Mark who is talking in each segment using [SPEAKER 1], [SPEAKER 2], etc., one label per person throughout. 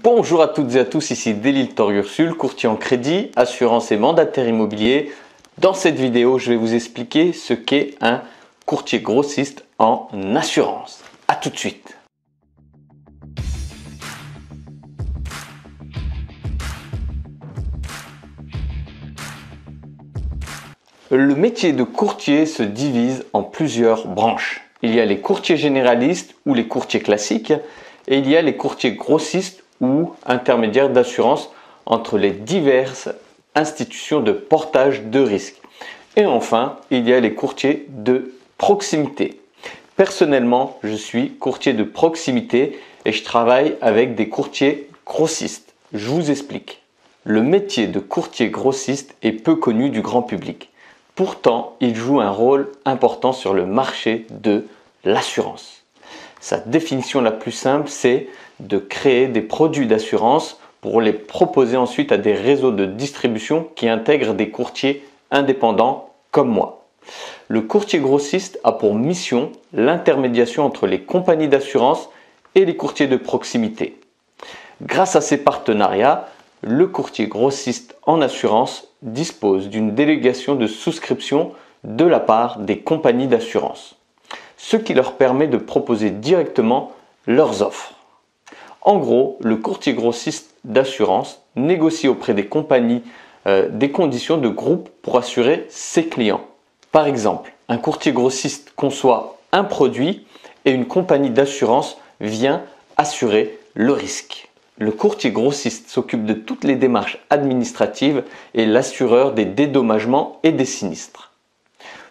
[SPEAKER 1] Bonjour à toutes et à tous, ici Deliltor Ursule, courtier en crédit, assurance et mandataire immobilier. Dans cette vidéo, je vais vous expliquer ce qu'est un courtier grossiste en assurance. A tout de suite. Le métier de courtier se divise en plusieurs branches. Il y a les courtiers généralistes ou les courtiers classiques et il y a les courtiers grossistes ou intermédiaires d'assurance entre les diverses institutions de portage de risque. Et enfin, il y a les courtiers de proximité. Personnellement, je suis courtier de proximité et je travaille avec des courtiers grossistes. Je vous explique. Le métier de courtier grossiste est peu connu du grand public. Pourtant, il joue un rôle important sur le marché de l'assurance. Sa définition la plus simple, c'est de créer des produits d'assurance pour les proposer ensuite à des réseaux de distribution qui intègrent des courtiers indépendants comme moi. Le courtier grossiste a pour mission l'intermédiation entre les compagnies d'assurance et les courtiers de proximité. Grâce à ces partenariats, le courtier grossiste en assurance dispose d'une délégation de souscription de la part des compagnies d'assurance, ce qui leur permet de proposer directement leurs offres. En gros, le courtier grossiste d'assurance négocie auprès des compagnies des conditions de groupe pour assurer ses clients. Par exemple, un courtier grossiste conçoit un produit et une compagnie d'assurance vient assurer le risque. Le courtier grossiste s'occupe de toutes les démarches administratives et l'assureur des dédommagements et des sinistres.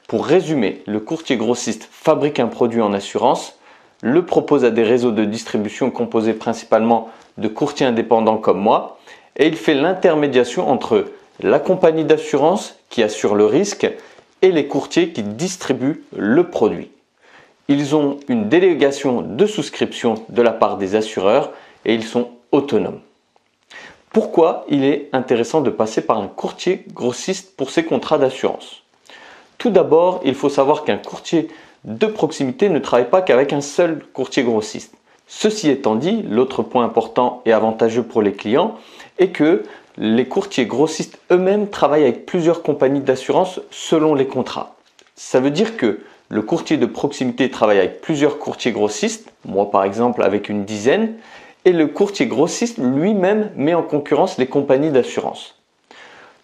[SPEAKER 1] Pour résumer, le courtier grossiste fabrique un produit en assurance, le propose à des réseaux de distribution composés principalement de courtiers indépendants comme moi, et il fait l'intermédiation entre la compagnie d'assurance qui assure le risque et les courtiers qui distribuent le produit. Ils ont une délégation de souscription de la part des assureurs et ils sont autonomes. Pourquoi il est intéressant de passer par un courtier grossiste pour ces contrats d'assurance? Tout d'abord, il faut savoir qu'un courtier de proximité ne travaille pas qu'avec un seul courtier grossiste. Ceci étant dit, l'autre point important et avantageux pour les clients est que les courtiers grossistes eux-mêmes travaillent avec plusieurs compagnies d'assurance selon les contrats. Ça veut dire que le courtier de proximité travaille avec plusieurs courtiers grossistes, moi par exemple avec une dizaine, et le courtier grossiste lui-même met en concurrence les compagnies d'assurance.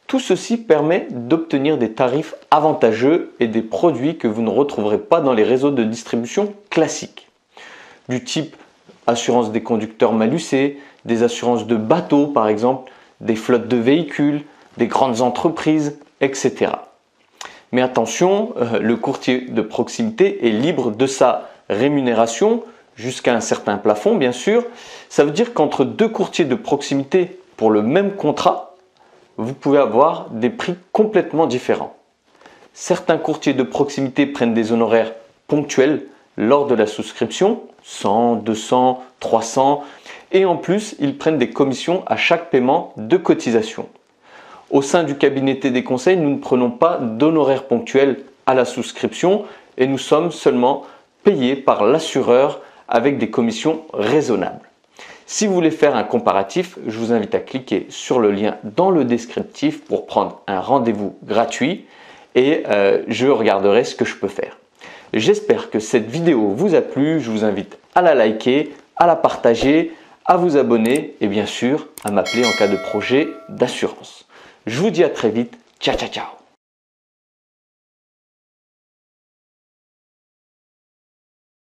[SPEAKER 1] Tout ceci permet d'obtenir des tarifs avantageux et des produits que vous ne retrouverez pas dans les réseaux de distribution classiques. Du type assurance des conducteurs malucés, des assurances de bateaux par exemple, des flottes de véhicules, des grandes entreprises, etc. Mais attention, le courtier de proximité est libre de sa rémunération jusqu'à un certain plafond bien sûr. Ça veut dire qu'entre deux courtiers de proximité pour le même contrat, vous pouvez avoir des prix complètement différents. Certains courtiers de proximité prennent des honoraires ponctuels lors de la souscription, 100, 200, 300, et en plus, ils prennent des commissions à chaque paiement de cotisation. Au sein du cabinet TD Conseil, nous ne prenons pas d'honoraires ponctuels à la souscription et nous sommes seulement payés par l'assureur avec des commissions raisonnables. Si vous voulez faire un comparatif, je vous invite à cliquer sur le lien dans le descriptif pour prendre un rendez-vous gratuit et je regarderai ce que je peux faire. J'espère que cette vidéo vous a plu, je vous invite à la liker, à la partager, à vous abonner et bien sûr à m'appeler en cas de projet d'assurance. Je vous dis à très vite, ciao ciao ciao.